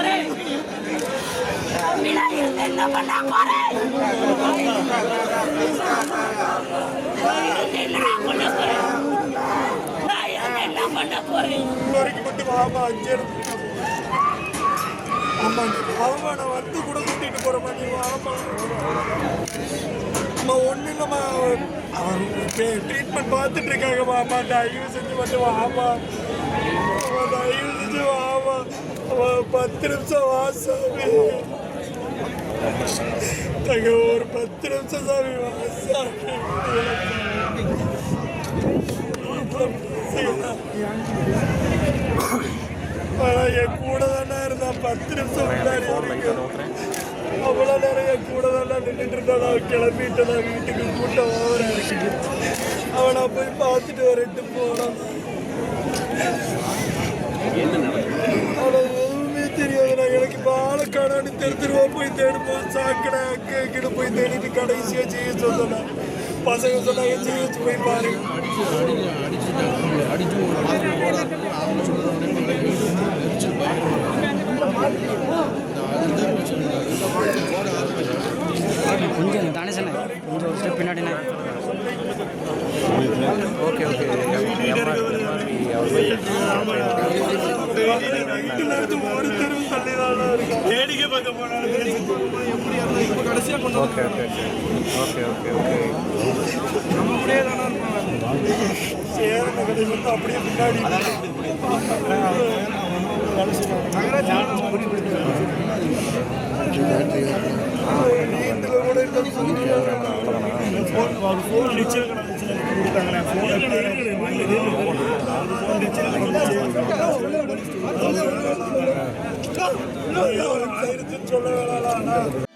போறேன்? என்ன பண்ண போறேன்? என்ன பண்ண போறேன்? அவனை வந்து கூட கூட்டிட்டு போற மாதிரி ஒன்றும் இல்லைம்மா அவன் ட்ரீட்மெண்ட் பார்த்துட்டு இருக்காங்கம்மா அம்மா தயவு செஞ்சு மட்டும் வாமா தயவு செஞ்சு வாமா அவன் 10 நிமிஷம் வாசாமி ஒரு 10 நிமிஷம் சாமி வாசாமி என் கூட தானே இருந்தான் 10 நிமிஷம் முன்னாடி அவ்வளோ நேரம் என் கூட தானே நின்றுட்டு இருந்தான் அவன் கிளம்பிட்டு நான் வீட்டுக்கு கூட்டம் ஓவர இருக்குது அவனை போய் பார்த்துட்டு வரட்டு போனான் அவனை எதுவுமே தெரியாது நான் எனக்கு இப்போ ஆளை காணான்னு தெருவா போய் தேடும்போது சாக்கடை அங்கே இங்கே போய் தேடிட்டு கடைசியாக செய்ய சொன்னேன் பசங்க சொன்னாங்க செய்ய போய் பாரு கொஞ்சம் தானே சொன்னேன் கொஞ்சம் ஒரு ஸ்டெப் பின்னாடி ஓகே ஓகே வேடிக்கை பார்க்க போனாலும் okay okay okay okay okay அப்படியே தானே சேரன் கடைசி அப்படியே பின்னாடி சொல்ல வேணாம்